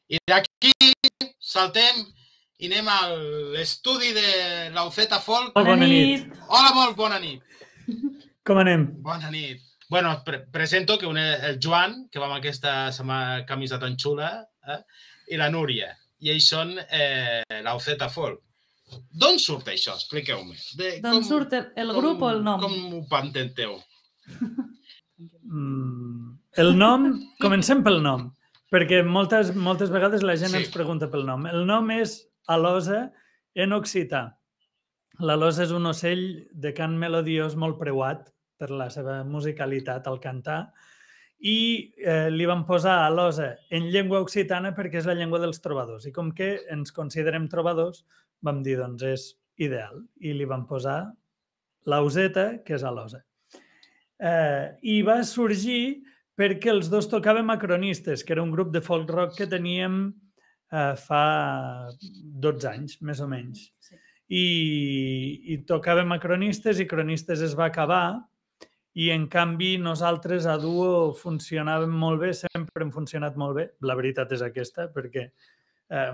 I d'aquí saltem i anem a l'estudi de l'Aufeta Folk. Bona nit. Hola, molt bona nit. Com anem? Bona nit. Bueno, presento que el Joan, que va amb aquesta camisa tan xula, i la Núria. I ells són l'Aufeta Folk. D'on surt això? Expliqueu-me. D'on surt el grup o el nom? Com ho patenteu? El nom, comencem pel nom, perquè moltes vegades la gent ens pregunta pel nom. El nom és alosa en occità. L'alosa és un ocell de cant melodiós molt preuat per la seva musicalitat al cantar i li van posar alosa en llengua occitana perquè és la llengua dels trobadors. I com que ens considerem trobadors, vam dir, doncs és ideal. I li van posar l'auseta, que és alosa. I va sorgir perquè els dos tocàvem Acronistes, que era un grup de folk rock que teníem fa 12 anys, més o menys. I tocàvem Acronistes i Cronistes es va acabar i, en canvi, nosaltres a duo funcionàvem molt bé, sempre hem funcionat molt bé. La veritat és aquesta, perquè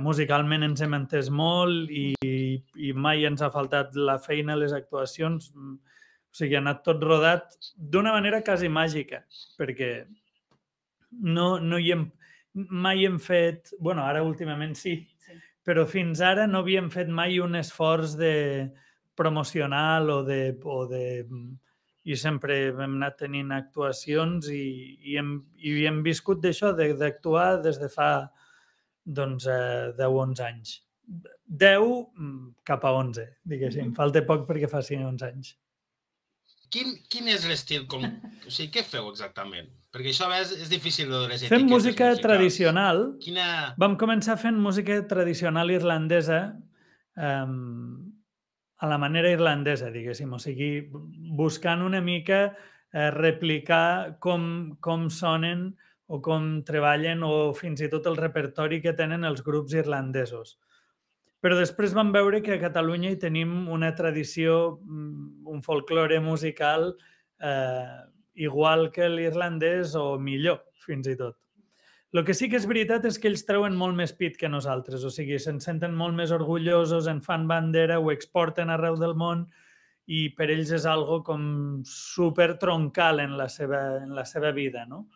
musicalment ens hem entès molt i mai ens ha faltat la feina a les actuacions. O sigui, ha anat tot rodat d'una manera quasi màgica, perquè mai hem fet... Bueno, ara últimament sí, però fins ara no havíem fet mai un esforç promocional i sempre hem anat tenint actuacions i hem viscut d'això, d'actuar des de fa 10-11 anys. 10 cap a 11, diguéssim. Falta poc perquè faci 11 anys. Quin és l'estil? O sigui, què feu exactament? Perquè això a vegades és difícil de les etiquetes. Fem música tradicional. Quina... Vam començar fent música tradicional irlandesa a la manera irlandesa, diguéssim. O sigui, buscant una mica replicar com sonen o com treballen o fins i tot el repertori que tenen els grups irlandesos. Però després vam veure que a Catalunya hi tenim una tradició, un folklore musical igual que l'irlandès o millor, fins i tot. El que sí que és veritat és que ells treuen molt més pit que nosaltres, o sigui, se'n senten molt més orgullosos, en fan bandera, ho exporten arreu del món i per ells és algo com super troncal en la seva vida, no?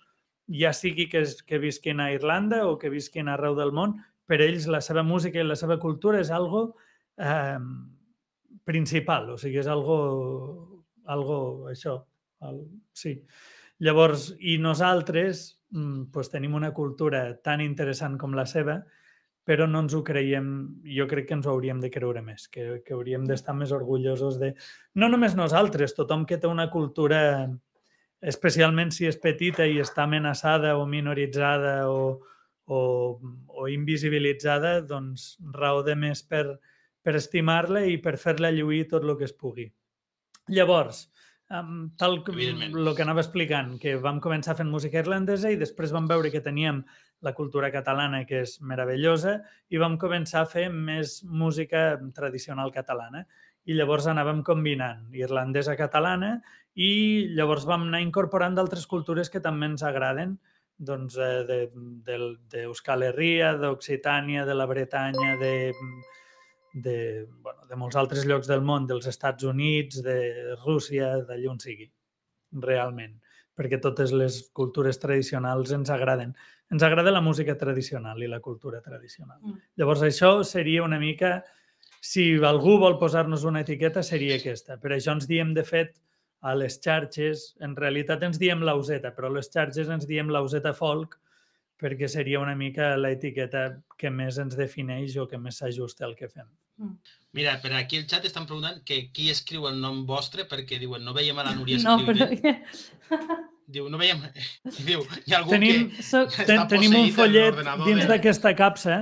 Ja sigui que visquin a Irlanda o que visquin arreu del món, per ells la seva música i la seva cultura és algo principal, o sigui, és algo això, sí. Llavors, i nosaltres tenim una cultura tan interessant com la seva, però no ens ho creiem, jo crec que ens ho hauríem de creure més, que hauríem d'estar més orgullosos de... No només nosaltres, tothom que té una cultura, especialment si és petita i està amenaçada o minoritzada o invisibilitzada, doncs raó de més per estimar-la i per fer-la lluir tot el que es pugui. Llavors, tal com el que anava explicant, que vam començar fent música irlandesa i després vam veure que teníem la cultura catalana, que és meravellosa, i vam començar a fer més música tradicional catalana. I llavors anàvem combinant irlandesa-catalana i llavors vam anar incorporant d'altres cultures que també ens agraden, doncs d'Euskal Herria, d'Occitània, de la Bretanya, de molts altres llocs del món, dels Estats Units, de Rússia, d'allà on sigui, realment, perquè totes les cultures tradicionals ens agraden. Ens agrada la música tradicional i la cultura tradicional. Llavors això seria una mica, si algú vol posar-nos una etiqueta, seria aquesta. Per això ens diem, de fet, a les xarxes, en realitat ens diem l'auseta, però a les xarxes ens diem l'auseta folk, perquè seria una mica l'etiqueta que més ens defineix o que més s'ajusta al que fem. Mira, per aquí el xat estan preguntant que qui escriu el nom vostre, perquè diuen, no veiem a la Núria escriure. Diu, no veiem... Diu, hi ha algú que està tenim un follet dins de... d'aquesta capsa,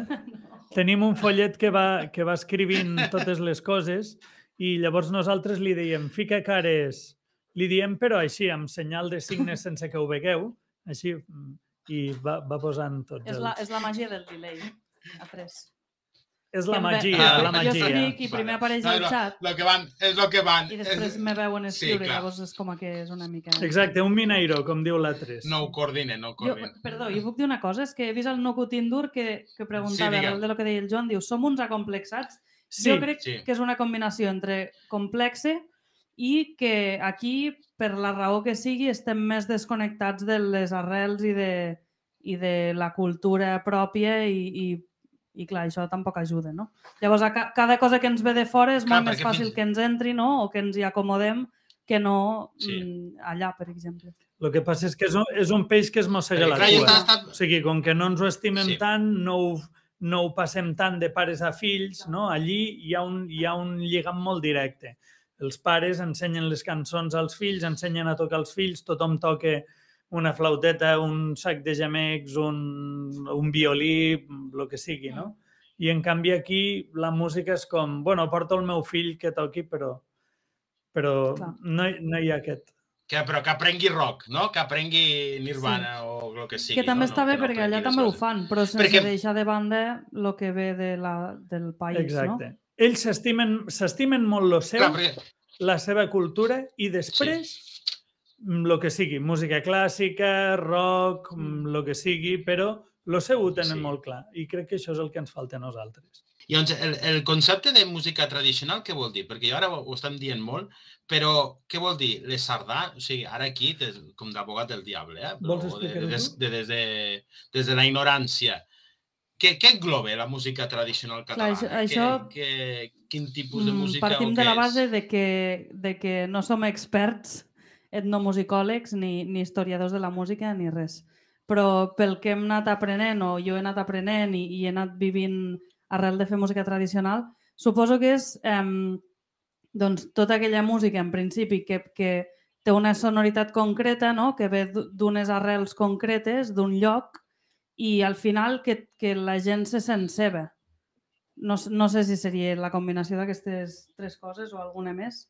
tenim un follet que va escrivint totes les coses i llavors nosaltres li diem, fica cares, li diem però així, amb senyal de signes sense que ho vegueu, així, i va posant tots els... És la màgia del delay, a 3. És la que em ve- magia, la Jo magia. escric i primer apareix al xat Lo que van, és lo que van. i després me veuen escriure, clar. llavors és com que és una mica... Exacte, un mineiro, com diu la 3. No ho coordinen, no ho Jo, coordinen. perdó, jo puc dir una cosa, és que he vist el Nuku Tindur que preguntava, Sí, digue'm. de lo que deia el Joan, diu, som uns acomplexats. Sí, Jo crec sí. que és una combinació entre complexe i que aquí, per la raó que sigui, estem més desconnectats de les arrels i de la cultura pròpia i clar, això tampoc ajuda, no? Llavors, cada cosa que ens ve de fora és Clar, molt més perquè fàcil que ens entri, no? O que ens hi acomodem que no allà, per exemple. el que passa és que és un peix que es mossega la Clar, jo cua. O sigui, com que no ens ho estimem Sí. tant, no ho passem tant de pares a fills, no? Allí hi ha un lligam molt directe. Els pares ensenyen les cançons als fills, ensenyen a tocar els fills, tothom toca una flauteta, un sac de gemecs, un violí, el que sigui, no? I en canvi aquí la música és com, bueno, porto el meu fill que toqui, però Clar. no hi ha aquest. Però que aprengui rock, no? Que aprengui Nirvana o el que sigui. Que també no? està bé Que no perquè allà aprengui també ho les fan, però sense Perquè- deixar de banda el que ve del país, Exacte. no? Ells s'estimen molt lo seu, Clar, perquè... la seva cultura i després el que sigui, música clàssica, rock, el que sigui, però lo seu ho tenen Sí. molt clar i crec que això és el que ens falta a nosaltres. Llavors, el concepte de música tradicional què vol dir? Perquè ara ho estem dient molt, però què vol dir? Les sardanes, o sigui, ara aquí, com d'abogat del diable, Vols explicar-ho tu? Des de la ignorància. Què engloba la música tradicional catalana? això- Quin tipus de música Partim o de què la és? base de que no som experts etnomusicòlegs ni historiadors de la música ni res. Però pel que hem anat aprenent o jo he anat aprenent i he anat vivint arrel de fer música tradicional, suposo que és doncs, tota aquella música en principi que té una sonoritat concreta, no? Que ve d'unes arrels concretes, d'un lloc, i al final que la gent se sent seva. No sé si seria la combinació d'aquestes tres coses o alguna més,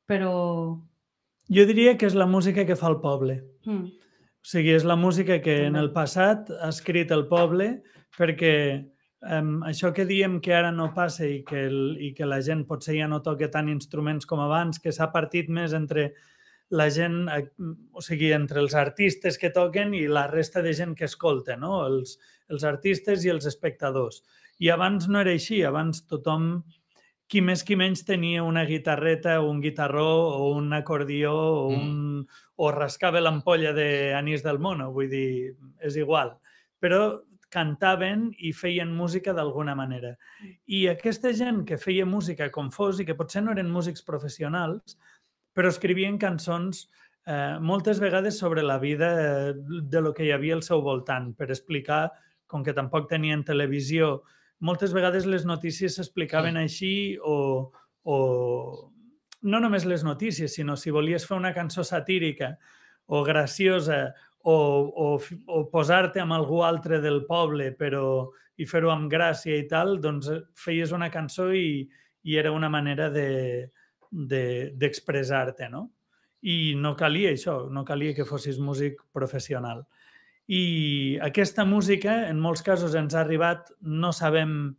però... Jo diria que és la música que fa el poble. O sigui, és la música que en També. el passat ha escrit el poble perquè això que diem que ara no passa i que la gent potser ja no toca tant instruments com abans, que s'ha partit més entre la gent, o sigui, entre els artistes que toquen i la resta de gent que escolta, no? Els artistes i els espectadors. I abans no era així, abans tothom, qui més qui menys, tenia una guitarreta o un guitarró o un acordió o rascava l'ampolla d'anís del mono, vull dir, és igual. Però cantaven i feien música d'alguna manera. I aquesta gent que feia música com fos i que potser no eren músics professionals, però escrivien cançons moltes vegades sobre la vida de lo que hi havia al seu voltant, per explicar, com que tampoc tenien televisió, moltes vegades les notícies s'explicaven així o no només les notícies, sinó si volies fer una cançó satírica o graciosa o posar-te amb algú altre del poble i fer-ho amb gràcia i tal, doncs feies una cançó i era una manera d'expressar-te, no? I no calia això, no calia que fossis músic professional. I aquesta música, en molts casos, ens ha arribat, no sabem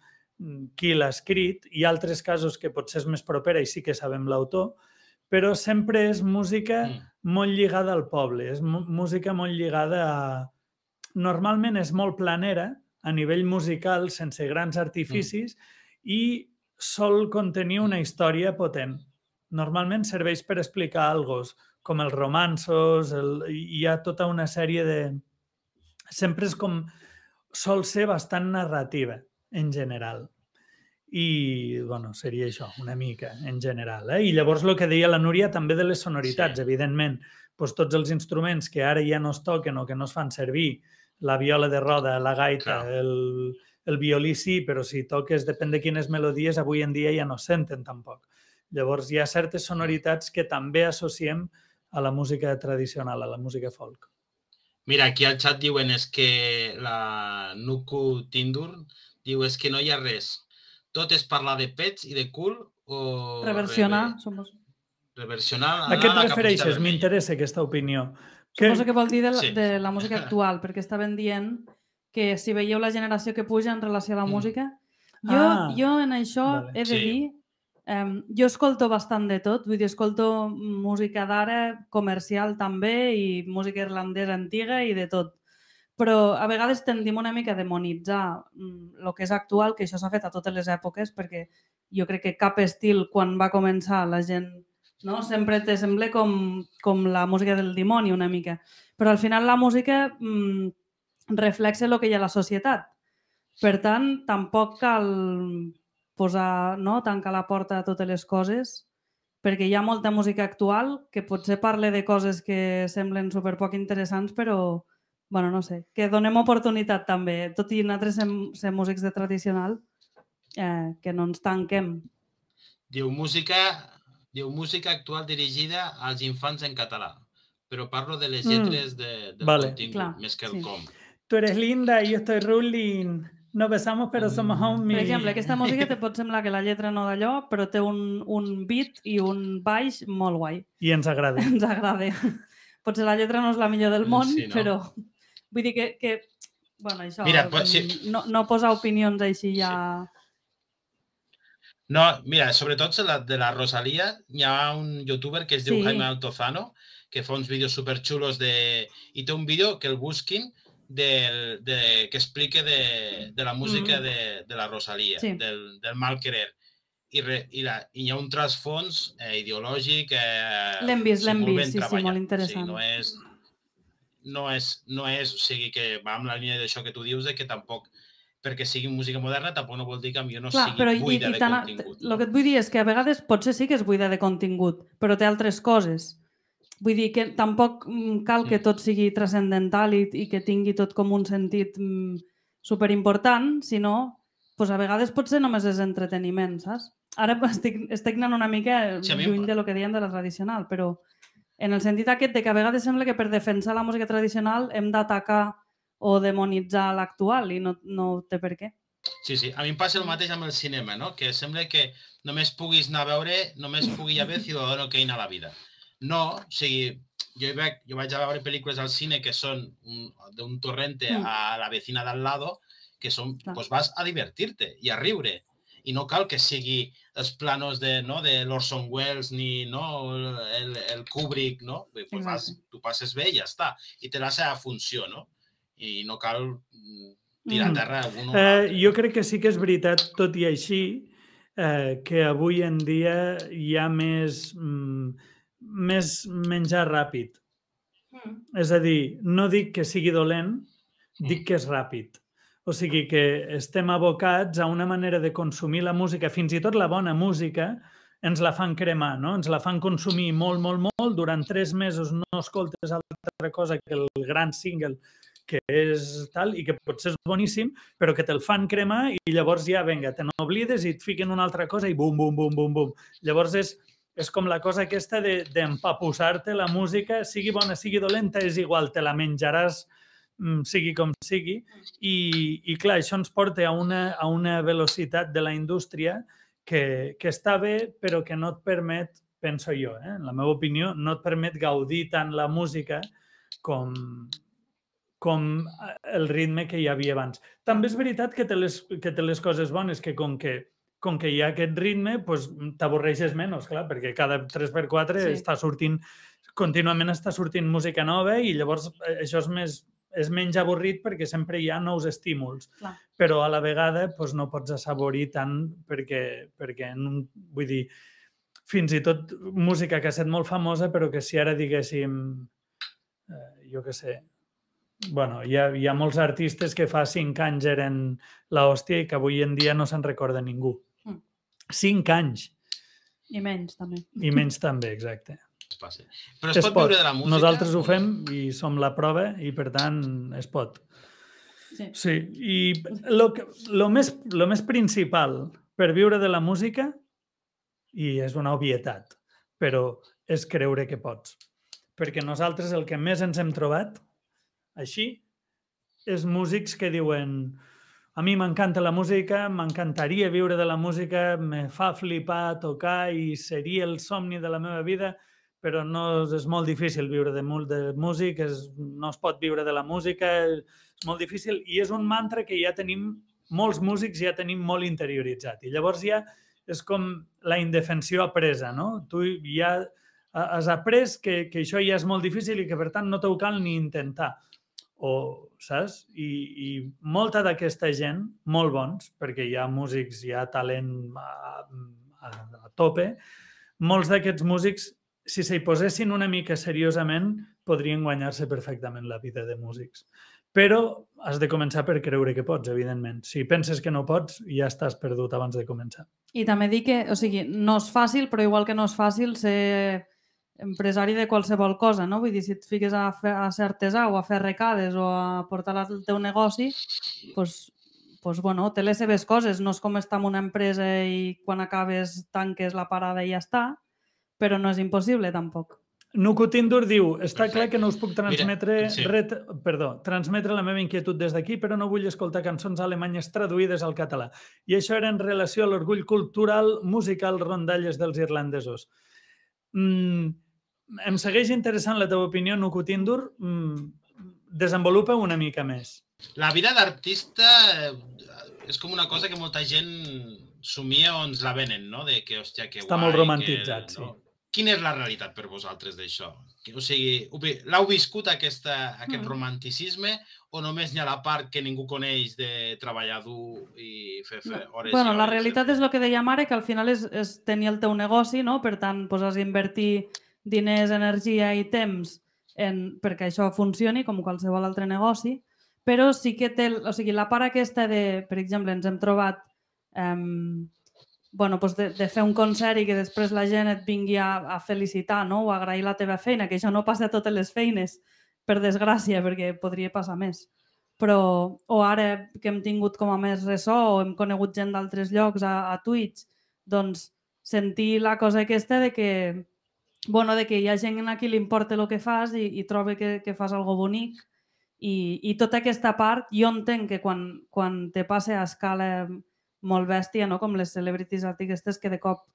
qui l'ha escrit, i altres casos que potser és més propera i sí que sabem l'autor, però sempre és música molt lligada al poble, és música molt lligada a... Normalment és molt planera, a nivell musical, sense grans artificis, i sol contenir una història potent. Normalment serveix per explicar alguna cosa, com els romanços, hi ha tota una sèrie de... Sempre és com... Sol ser bastant narrativa, en general. I, bueno, seria això, una mica, en general. I llavors el que deia la Núria també de les sonoritats, evidentment. Doncs tots els instruments que ara ja no es toquen o que no es fan servir, la viola de roda, la gaita, el violí sí, però si toques, depèn de quines melodies, avui en dia ja no es senten tampoc. Llavors hi ha certes sonoritats que també associem a la música tradicional, a la música folk. Mira, aquí al xat diuen que la Nuku Tindur diu que no hi ha res. Tot és parlar de pets i de cul o... Reversionar. Reversionar. A què et refereixes? M'interessa aquesta opinió. Suposo que vol dir de la música actual, perquè estaven dient que si veieu la generació que puja en relació a la música, Jo en això vale. he de Sí. dir, jo escolto bastant de tot, vull dir, escolto música d'ara, comercial també, i música irlandesa antiga i de tot. Però a vegades tendim una mica a demonitzar el que és actual, que això s'ha fet a totes les èpoques, perquè jo crec que cap estil, quan va començar, la gent sempre te sembla com la música del dimoni una mica. Però al final la música reflexa el que hi ha a la societat. Per tant, tampoc cal tancar la porta a totes les coses, perquè hi ha molta música actual que potser parla de coses que semblen superpoc interessants, però, bueno, no sé, que donem oportunitat també, tot i nosaltres ser músics de tradicional, que no ens tanquem. Diu música actual dirigida als infants en català, però parlo de les lletres del contingut, Clar, més que el com. Tu eres linda y yo estoy ruling. No besamos, pero somos homies. Per exemple, aquesta música te pot semblar que la lletra no d'allò, però té un beat i un baix molt guai. I ens agrada. Ens agrada. Potser la lletra no és la millor del món, Sí, no? però vull dir que bueno, això, Mira, sí. no posar opinions així ja... No, mira, sobretot de la Rosalía, hi ha un youtuber que es diu Jaime Altozano, que fa uns vídeos superxulos i té un vídeo que el busquin que explique de la música de la Rosalía, del mal querer. I hi ha un trasfons ideològic l'hem vist, sí, molt interessant. No és, o sigui, que va amb la línia d'això que tu dius, que tampoc, perquè sigui música moderna, tampoc no vol dir que jo no sigui buida de contingut. El que et vull dir és que a vegades potser sí que és buida de contingut, però té altres coses. Vull dir que tampoc cal que tot sigui transcendental i que tingui tot com un sentit superimportant, sinó a vegades potser només és entreteniment, saps? Ara estic anant una mica lluny del que deien de la tradicional, però en el sentit aquest de que a vegades sembla que per defensar la música tradicional hem d'atacar o demonitzar l'actual i no té per què. Sí, a mi em passa el mateix amb el cinema, no? Que sembla que només puguis anar a veure, només pugui haver Ciudadano Kane a la vida. No, o sigui, jo vaig a veure pel·lícules al cine que són d'un torrente a la vecina d'al lado, que són, doncs vas a divertir-te i a riure. I no cal que sigui els planos de l'Orson Welles ni el Kubrick, no? Tu passes bé i ja està. I té la seva funció, no? I no cal tirar a terra un o l'altre. Jo crec que sí que és veritat, tot i així, que avui en dia hi ha més menjar ràpid. És a dir, no dic que sigui dolent, dic que és ràpid. O sigui que estem abocats a una manera de consumir la música, fins i tot la bona música, ens la fan cremar, no? Ens la fan consumir molt, molt, molt. Durant 3 mesos no escoltes altra cosa que el gran single que és tal i que potser és boníssim, però que te'l fan cremar i llavors ja, vinga, te n'oblides i et fiquen una altra cosa i bum, bum, bum, bum, bum. Llavors és com la cosa aquesta d'empapussar-te la música, sigui bona, sigui dolenta, és igual, te la menjaràs sigui com sigui, i clar, això ens porta a una velocitat de la indústria que està bé, però que no et permet, penso jo, en la meva opinió, no et permet gaudir tant la música com el ritme que hi havia abans. També és veritat que té les coses bones, que com que hi ha aquest ritme, t'avorreixes menys, clar, perquè cada 3x4 està sortint, contínuament està sortint música nova i llavors això és menys avorrit perquè sempre hi ha nous estímuls. Però a la vegada no pots assaborir tant perquè vull dir, fins i tot música que ha estat molt famosa, però que si ara diguéssim, jo què sé, bueno, hi ha molts artistes que fa 5 anys eren l'hòstia i que avui en dia no se'n recorda ningú. 5 anys. I menys també. I menys també, exacte. Però es pot viure de la música? Nosaltres ho fem i som la prova i, per tant, es pot. Sí. I el més principal per viure de la música, i és una obvietat, però és creure que pots. Perquè nosaltres el que més ens hem trobat, així, és músics que diuen: a mi m'encanta la música, m'encantaria viure de la música, me fa flipar tocar i seria el somni de la meva vida, però és molt difícil viure de músic, no es pot viure de la música, és molt difícil. I és un mantra que ja tenim molts músics ja tenim molt interioritzat. I llavors ja és com la indefensió apresa, no? Tu ja has après que això ja és molt difícil i que, per tant, no t'ho cal ni intentar. Saps? I molta d'aquesta gent, molt bons, perquè hi ha músics, hi ha talent a tope, molts d'aquests músics, si s'hi posessin una mica seriosament, podrien guanyar-se perfectament la vida de músics. Però has de començar per creure que pots, evidentment. Si penses que no pots, ja estàs perdut abans de començar. I també dic que, o sigui, no és fàcil, però igual que no és fàcil ser empresari de qualsevol cosa, no? Vull dir, si et fiques a ser artesà o a fer arrecades o a portar el teu negoci, doncs, bueno, té les seves coses. No és com estar en una empresa i quan acabes tanques la parada i ja està, però no és impossible tampoc. Nukutindur diu, està clar que no us puc transmetre la meva inquietud des d'aquí, però no vull escoltar cançons alemanyes traduïdes al català. I això era en relació a l'orgull cultural musical rondalles dels irlandesos. Em segueix interessant la teva opinió, Nukutindur. Desenvolupa una mica més. La vida d'artista és com una cosa que molta gent somia o ens la venen, no? De que, hòstia, que guai. Està molt romantitzat, sí. Quina és la realitat per vosaltres d'això? O sigui, l'heu viscut aquest romanticisme o només n'hi ha la part que ningú coneix de treballar dur i fer hores? Bueno, la realitat és el que deia Mare, que al final és tenir el teu negoci, no? Per tant, has d'invertir diners, energia i temps perquè això funcioni, com qualsevol altre negoci, però sí que té, o sigui, la part aquesta de, per exemple, ens hem trobat de fer un concert i que després la gent et vingui a felicitar, no? O a agrair la teva feina, que això no passa a totes les feines, per desgràcia, perquè podria passar més. Però, o ara que hem tingut com a més ressò o hem conegut gent d'altres llocs a Twitch, doncs sentir la cosa aquesta de que hi ha gent a qui li importa el que fas i troba que fas algo bonic i tota aquesta part, jo entenc que quan te passa a escala molt bèstia, no? Com les celebrities aquestes que de cop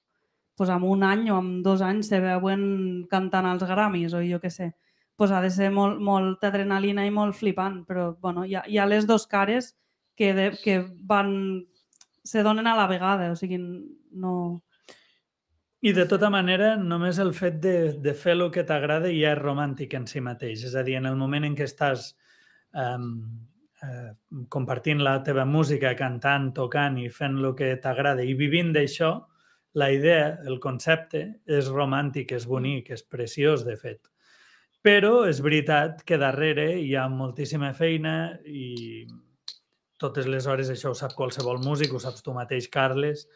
en un any o en 2 anys se veuen cantant als Grammys o jo què sé. Ha de ser molta adrenalina i molt flipant, però hi ha les dues cares que se donen a la vegada, o sigui, no... I de tota manera, només el fet de fer el que t'agrada ja és romàntic en si mateix. És a dir, en el moment en què estàs compartint la teva música, cantant, tocant i fent el que t'agrada i vivint d'això, la idea, el concepte, és romàntic, és bonic, és preciós, de fet. Però és veritat que darrere hi ha moltíssima feina i totes les hores, això ho sap qualsevol músic, ho saps tu mateix, Carles,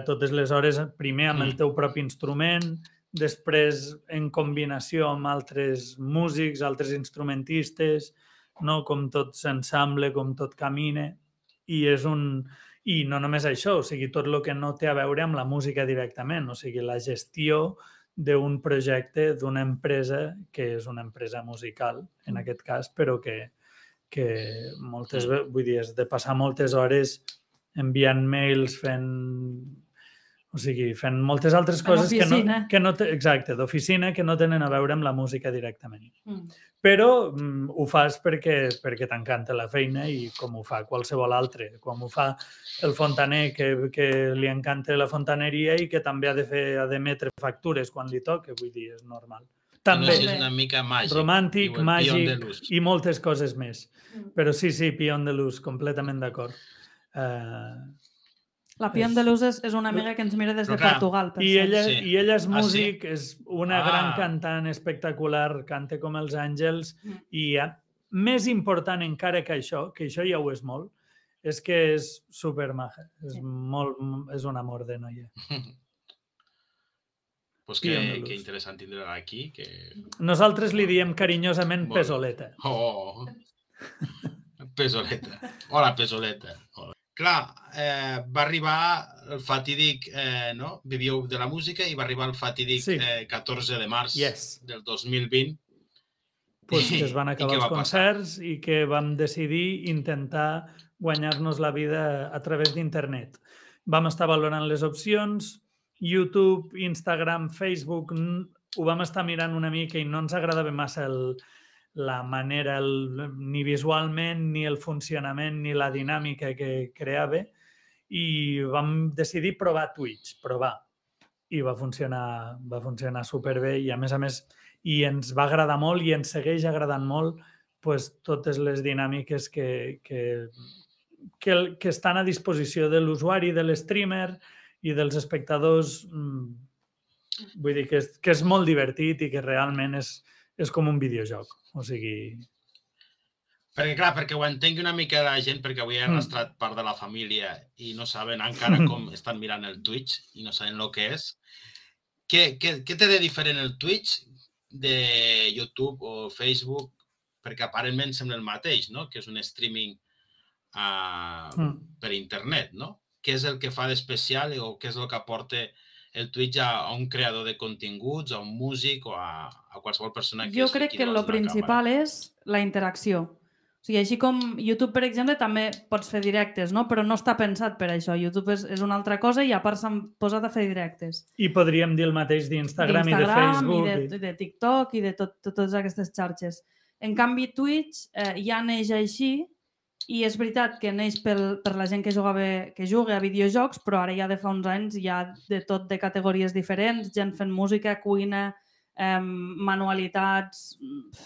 totes les hores, primer amb el teu propi instrument, després en combinació amb altres músics, altres instrumentistes, no? Com tot s'ensemble, com tot camina, i no només això, o sigui, tot el que no té a veure amb la música directament, o sigui, la gestió d'un projecte, d'una empresa, que és una empresa musical, en aquest cas, però que moltes, vull dir, has de passar moltes hores enviant mails, fent moltes altres coses exacte, d'oficina, que no tenen a veure amb la música directament. Però ho fas perquè t'encanta la feina i com ho fa qualsevol altre. Com ho fa el fontaner, que li encanta la fontaneria i que també ha d'emetre factures quan li toca, vull dir, és normal. També és una mica màgic. Romàntic, màgic i moltes coses més. Però sí, Pion de Luz, completament d'acord. La Pion de Luz és una amiga que ens mira des de Portugal. I ella és músic, és una gran cantant espectacular, canta com els àngels i més important encara que això ja ho és molt, és que és supermaja, és un amor de noia. Pues que interessant tindre-la aquí. Nosaltres li diem carinyosament Pesoleta. Oh, Pesoleta. Hola, Pesoleta. Clar, va arribar el fatídic, no? Vivíeu de la música i va arribar el fatídic 14 de març del 2020. Que es van acabar els concerts i que vam decidir intentar guanyar-nos la vida a través d'internet. Vam estar valorant les opcions, YouTube, Instagram, Facebook, ho vam estar mirant una mica i no ens agradava massa la manera, ni visualment, ni el funcionament, ni la dinàmica que creava, i vam decidir provar Twitch, i va funcionar superbé, i a més, i ens va agradar molt i ens segueix agradant molt totes les dinàmiques que estan a disposició de l'usuari, de l'streamer i dels espectadors. Vull dir que és molt divertit i que realment és com un videojoc. O sigui... Perquè, clar, perquè ho entengui una mica la gent, perquè avui he arrastrat part de la família i no saben encara com estan mirant el Twitch i no saben el que és. Què té de diferent el Twitch de YouTube o Facebook? Perquè aparentment sembla el mateix, no? Que és un streaming per internet, no? Què és el que fa d'especial o què és el que aporta el Twitch a un creador de continguts, a un músic o a qualsevol persona que jo crec que el principal és la interacció. O sigui, així com YouTube, per exemple, també pots fer directes, no? Però no està pensat per això. YouTube és una altra cosa i a part s'han posat a fer directes. I podríem dir el mateix d'Instagram i de Facebook. I de TikTok i de totes aquestes xarxes. En canvi, Twitch ja neix així i és veritat que neix per la gent que juga a videojocs, però ara ja de fa uns anys hi ha de tot de categories diferents, gent fent música, cuina, manualitats,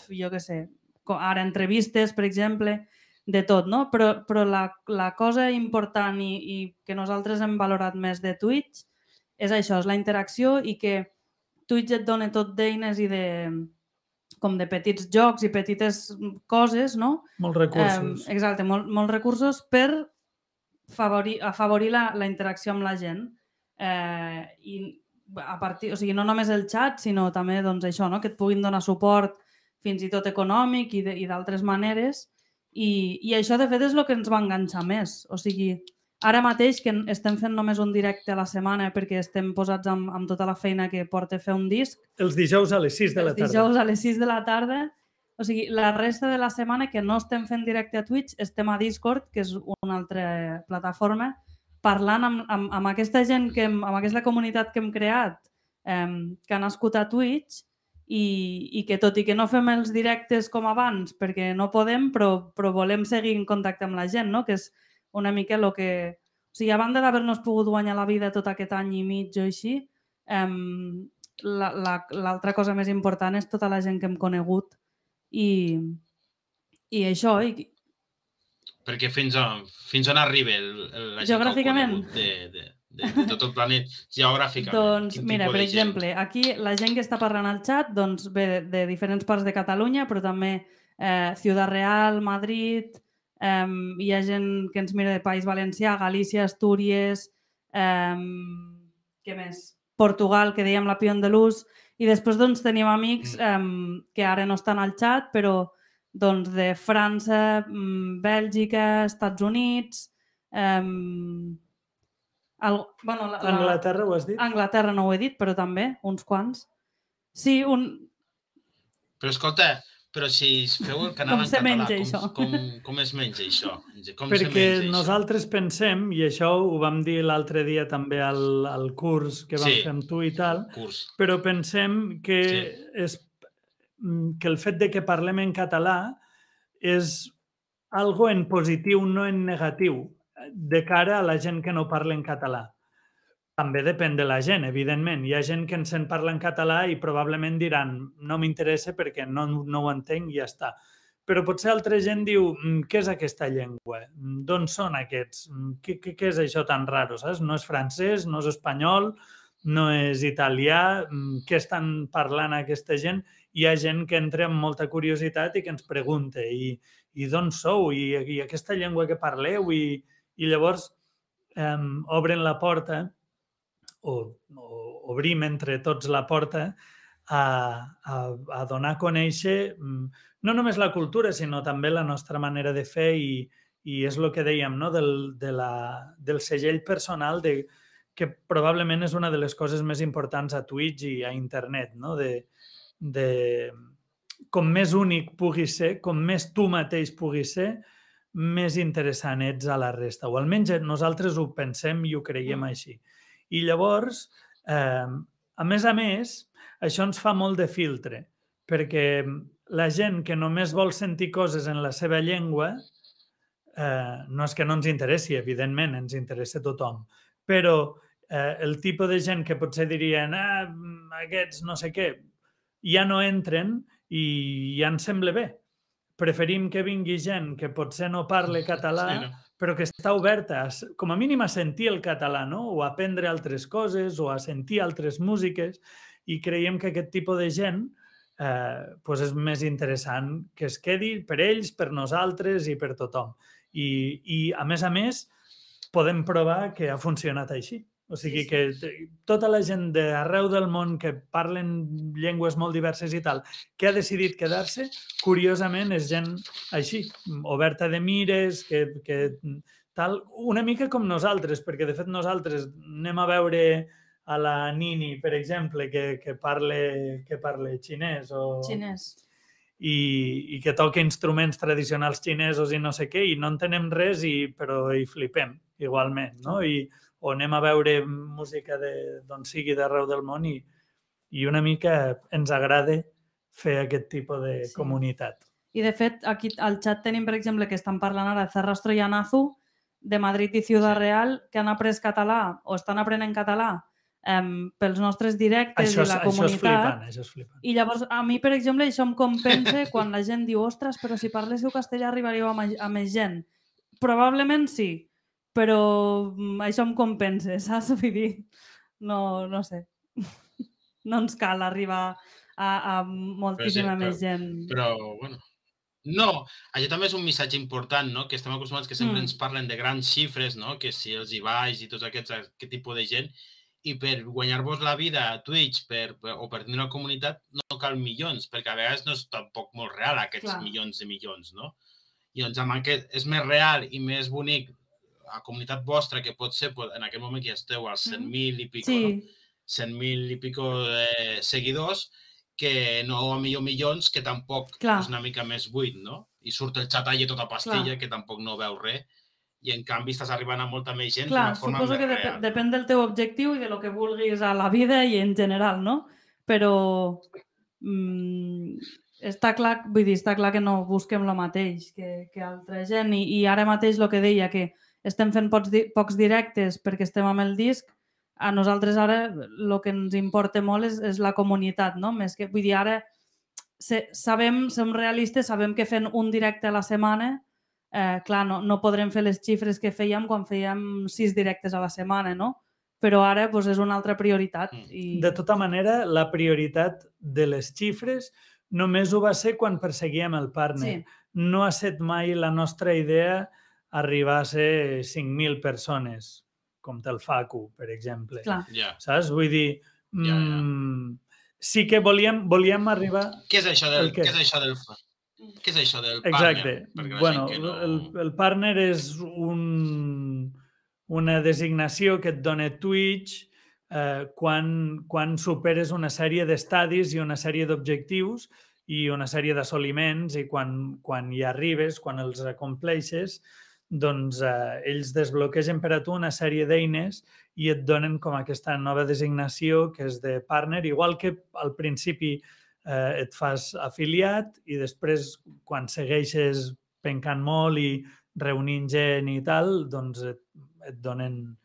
jo què sé, ara entrevistes, per exemple, de tot, no? Però la cosa important i que nosaltres hem valorat més de Twitch és això, és la interacció i que Twitch et dona tot d'eines i com de petits jocs i petites coses, no? Molts recursos. Exacte, molts recursos per afavorir la interacció amb la gent. I a partir, o sigui, no només el xat, sinó també doncs, això, no? Que et puguin donar suport fins i tot econòmic i d'altres maneres. I això, de fet, és el que ens va enganxar més. O sigui, ara mateix que estem fent només un directe a la setmana perquè estem posats amb tota la feina que porta fer un disc. Els dijous a les 6 de la tarda. Els dijous a les 6 de la tarda. O sigui, la resta de la setmana que no estem fent directe a Twitch, estem a Discord, que és una altra plataforma, parlant amb aquesta gent, amb aquesta comunitat que hem creat, que ha nascut a Twitch, i que tot i que no fem els directes com abans perquè no podem, però volem seguir en contacte amb la gent, no? Que és una mica el que... O sigui, a banda d'haver-nos pogut guanyar la vida tot aquest any i mig o així, l'altra cosa més important és tota la gent que hem conegut i això... Perquè fins on arriba la gent geogràficament? Que heu conegut de tot el planeta, geogràficament? Doncs, mira, per exemple, aquí la gent que està parlant al xat ve de diferents parts de Catalunya, però també Ciudad Real, Madrid, hi ha gent que ens mira de País Valencià, Galícia, Astúries, què més? Portugal, que dèiem la Pion de Luz, i després doncs tenim amics que ara no estan al xat, però doncs de França, Bèlgica, Estats Units... Anglaterra ho has dit? Anglaterra no ho he dit, però també, uns quants. Sí, Però escolta, però si feu el canal en català, com es menja això? Perquè nosaltres pensem, i això ho vam dir l'altre dia també al curs que vam fer amb tu i tal, però pensem que el fet de que parlem en català és algo en positiu, no en negatiu, de cara a la gent que no parla en català. També depèn de la gent, evidentment. Hi ha gent que ens sent parlar en català i probablement diran no m'interessa perquè no ho entenc i ja està. Però potser altra gent diu què és aquesta llengua? D'on són aquests? Què és això tan raro? Saps? No és francès, no és espanyol, no és italià. Què estan parlant aquesta gent? Hi ha gent que entra amb molta curiositat i que ens pregunta i d'on sou? I aquesta llengua que parleu? I llavors obren la porta o obrim entre tots la porta a donar a conèixer no només la cultura, sinó també la nostra manera de fer i és el que dèiem, no? Del segell personal que probablement és una de les coses més importants a Twitch i a internet, no? Com més únic puguis ser, com més tu mateix puguis ser, més interessant ets a la resta. O almenys nosaltres ho pensem i ho creiem així. I llavors, a més, això ens fa molt de filtre, perquè la gent que només vol sentir coses en la seva llengua, no és que no ens interessi, evidentment, ens interessa a tothom, però el tipus de gent que potser dirien aquests no sé què, ja no entren i ja ens sembla bé. Preferim que vingui gent que potser no parle català, Sí, no? però que està oberta, com a mínim, a sentir el català, no? O a aprendre altres coses, o a sentir altres músiques, i creiem que aquest tipus de gent és més interessant que es quedi per ells, per nosaltres i per tothom. I a més, podem provar que ha funcionat així. O sigui que tota la gent d'arreu del món que parlen llengües molt diverses i tal, que ha decidit quedar-se, curiosament és gent així, oberta de mires, que tal, una mica com nosaltres, perquè de fet nosaltres anem a veure a la Nini, per exemple, que parla xinès o... Xinès. I que toca instruments tradicionals xinesos i no sé què, i no entenem res, però hi flipem igualment, no? O anem a veure música d'on sigui d'arreu del món i una mica ens agrada fer aquest tipus de comunitat. I de fet, aquí al xat tenim, per exemple, que estan parlant ara de Zarrastro i Anazu, de Madrid i Ciudad Real, que han après català o estan aprenent català pels nostres directes i la comunitat. Això és flipant. I llavors, a mi, per exemple, això em compensa quan la gent diu ostres, però si parléssiu castellà arribaríeu a més gent. Probablement sí, però això em compensa, saps? Vull dir, no sé. No ens cal arribar a moltíssima més gent. Però, bueno... No, això també és un missatge important, no? Que estem acostumats que sempre ens parlen de grans xifres, no? Que si els Ibais i tots aquest tipus de gent, i per guanyar-vos la vida a Twitch o per tenir una comunitat no cal milions, perquè a vegades no és tampoc molt real aquests milions de milions, no? I doncs amb aquest és més real i més bonic la comunitat vostra, que pot ser en aquest moment que ja esteu als 100.000 i pico, no? 100.000 i pico seguidors, que no a millor milions, que tampoc és una mica més buit, no? I surt el xat allà tota pastilla, que tampoc no veu res, i en canvi estàs arribant a molta més gent d'una forma més real. Suposo que depèn del teu objectiu i de lo que vulguis a la vida i en general, no? Però està clar que no busquem el mateix que altra gent i ara mateix el que deia, que estem fent pocs directes perquè estem amb el disc, a nosaltres ara el que ens importa molt és la comunitat, no? Més que, vull dir, ara som realistes, sabem que fent un directe a la setmana, clar, no podrem fer les xifres que fèiem quan fèiem 6 directes a la setmana, no? Però ara és una altra prioritat. De tota manera, la prioritat de les xifres només ho va ser quan perseguíem el partner. No ha estat mai la nostra idea arribar a ser 5.000 persones, com té el Facu, per exemple. Saps? Vull dir, sí que volíem arribar... Què és això del partner? Exacte. Bueno, el partner és una designació que et dona Twitch quan superes una sèrie d'estadis i una sèrie d'objectius i una sèrie d'assoliments, i quan hi arribes, quan els acompleixes, doncs ells desbloquegen per a tu una sèrie d'eines i et donen com aquesta nova designació que és de partner, igual que al principi et fas afiliat i després, quan segueixes pencant molt i reunint gent i tal, doncs et donen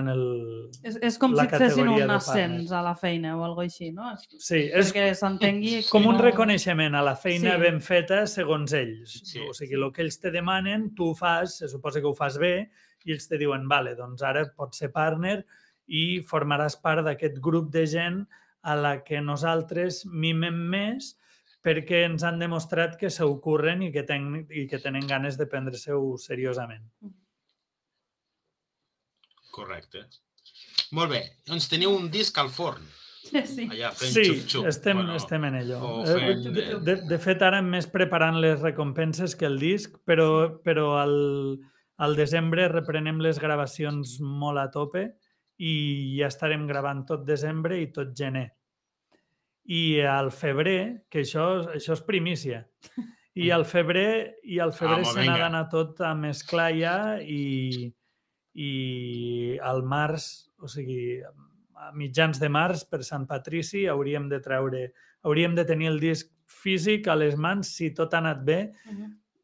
el... És com si et fessin un ascens a la feina o alguna cosa així, no? Sí, és com un reconeixement a la feina ben feta segons ells. O sigui, el que ells te demanen, tu ho fas, se suposa que ho fas bé, i ells te diuen, vale, doncs ara pots ser partner i formaràs part d'aquest grup de gent a la que nosaltres mimem més perquè ens han demostrat que s'ho curren i que tenen ganes de prendre-s'ho seriosament. Correcte. Molt bé. Doncs teniu un disc al forn. Sí, estem en ello. De fet, ara més preparant les recompenses que el disc, però al desembre reprenem les gravacions molt a tope i ja estarem gravant tot desembre i tot gener. I al febrer, que això és primícia, i al febrer se n'ha d'anar tot a mesclar ja i al març, o sigui, a mitjans de març, per Sant Patrici, hauríem de treure hauríem de tenir el disc físic a les mans si tot ha anat bé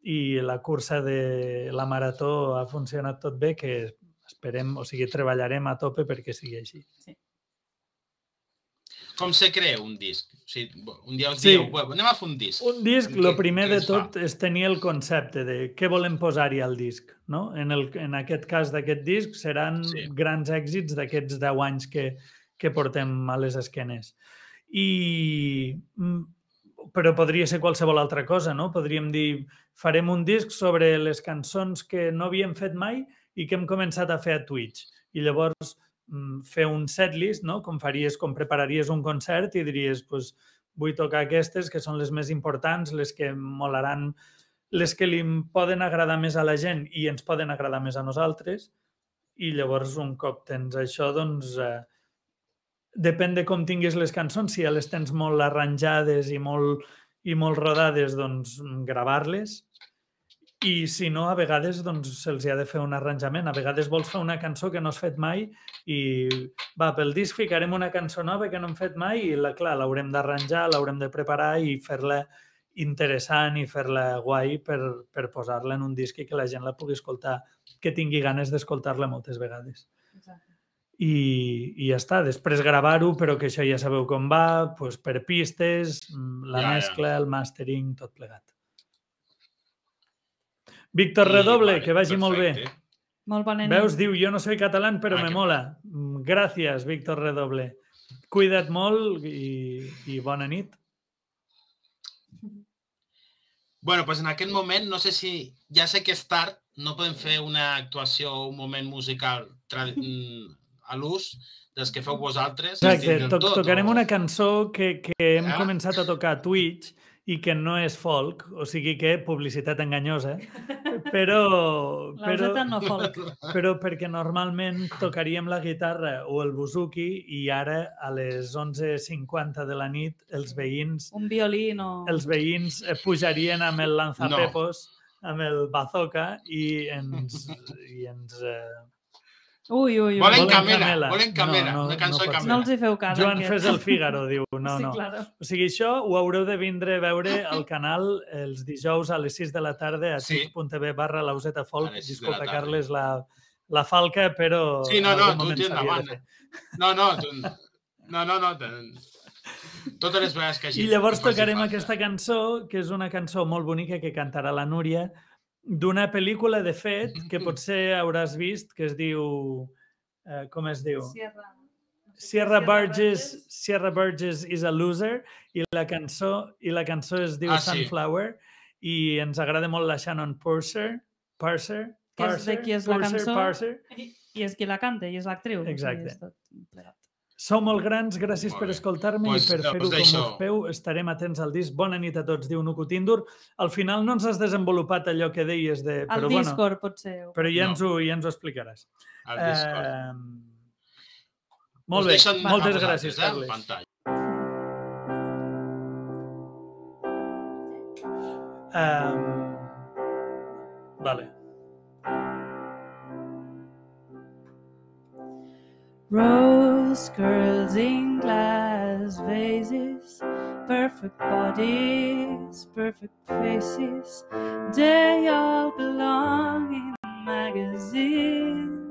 i la cursa de la marató ha funcionat tot bé, que esperem, o sigui, treballarem a tope perquè sigui així. Sí. Com se crea un disc? O sigui, un dia us Sí. dieu, anem a fer un disc. Un disc, el primer què de es fa? tot és tenir el concepte de què volem posar-hi al disc. No? En aquest cas d'aquest disc seran grans èxits d'aquests 10 anys que portem a les esquenes. Però podria ser qualsevol altra cosa, no? Podríem dir, farem un disc sobre les cançons que no havíem fet mai i que hem començat a fer a Twitch. I llavors fer un setlist, no? Com prepararies un concert i diries, pues, vull tocar aquestes que són les més importants, les que molaran, les que li poden agradar més a la gent i ens poden agradar més a nosaltres. I llavors, un cop tens això, doncs, depèn de com tinguis les cançons. Si ja les tens molt arranjades i molt rodades, doncs gravar-les. I si no, a vegades se'ls ha de fer un arranjament. A vegades vols fer una cançó que no has fet mai i va, pel disc ficarem una cançó nova que no hem fet mai i, clar, l'haurem d'arranjar, l'haurem de preparar i fer-la interessant i fer-la guai per posar-la en un disc i que la gent la pugui escoltar, que tingui ganes d'escoltar-la moltes vegades. Exacte. I ja està. Després gravar-ho, però que això ja sabeu com va, doncs per pistes, la mescla, el mastering, tot plegat. Víctor Redoble, que vagi molt bé. Molt bona nit. Veus, diu, jo no soy catalán, però me mola. Gràcies, Víctor Redoble. Cuida't molt i bona nit. Bueno, pues en aquest moment, no sé si... Ja sé que és tard, no podem fer una actuació o un moment musical a l'ús dels que feu vosaltres. Exacte, tocarem una cançó que hem començat a tocar a Twitch i que no és folk, o sigui que publicitat enganyosa, però no folk. Però perquè normalment tocaríem la guitarra o el buzuki i ara a les 11:50 de la nit els veïns... Un violí no... Els veïns pujarien amb el lanzapepos, amb el bazooka i ens Volen camela, una cançó de camela. No els hi feu cas. Joan, fes el Fígaro, diu. No. Claro. O sigui, això ho haureu de vindre a veure al canal els dijous a les 6 de la tarda a twitch.tv/lausetafolk. Disculpa, Carles, la falca, però... Sí, no, tu tens davant. No. Totes les vegades que hagi... I llavors tocarem aquesta cançó, que és una cançó molt bonica que cantarà la Núria, d'una pel·lícula, de fet, que potser hauràs vist, que es diu... Com es diu? Sierra Burgess is a Loser, i la cançó es diu Sunflower, i ens agrada molt la Shannon Parser. Que és de qui és la cançó, i és qui la canta, i és l'actriu. Exacte. Sou molt grans, gràcies per escoltar-me i per fer-ho com us feu. Estarem atents al disc. Bona nit a tots, diu Nukutindur. Al final no ens has desenvolupat allò que deies de... Al Discord, potser. Però ja ens ho explicaràs. Al Discord. Molt bé, moltes gràcies, Carles. Vale. Rose girls in glass vases, perfect bodies, perfect faces, they all belong in magazines.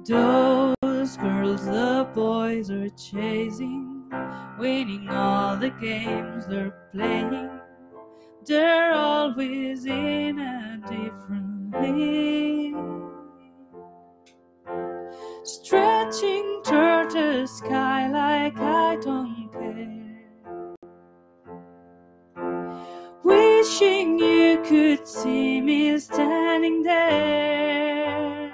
Those girls the boys are chasing, winning all the games they're playing, they're always in a different league. Stretching toward the sky like I don't care, wishing you could see me standing there.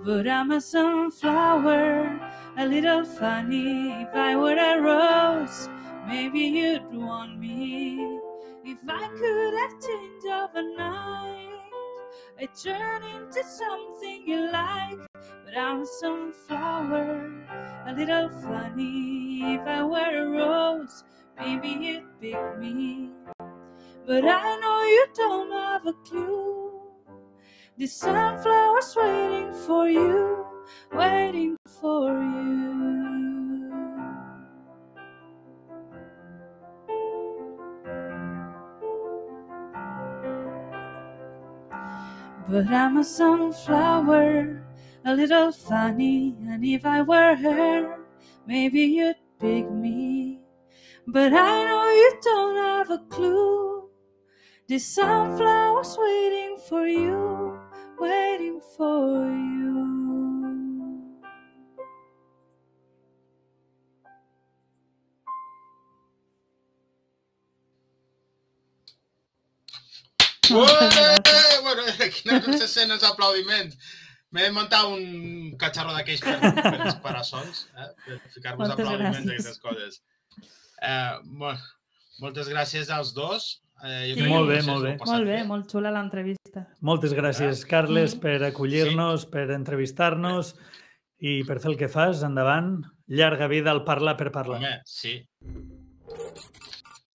But I'm a sunflower, a little funny. If I were a rose, maybe you'd want me. If I could have changed overnight, I'd turn into something you like. But I'm a sunflower, a little funny. If I were a rose, maybe you'd pick me. But I know you don't have a clue. The sunflower's waiting for you, waiting for you. But I'm a sunflower, a little funny, and if I were her, maybe you'd pick me. But I know you don't have a clue. This sunflower's waiting for you, waiting for you. Bueno, aquí no se sent els aplaudiments. M'he de muntar un catxarro d'aquells per els parasols, per ficar-vos Moltes aplaudiments gràcies. d'aquestes coses. Moltes gràcies als dos. Sí. Molt bé, molt bé. Molt bé, molt xula l'entrevista. Moltes gràcies, Carles, per acollir-nos, per entrevistar-nos i per fer el que fas. Endavant. Llarga vida al Parlar per Parlar. Home, sí.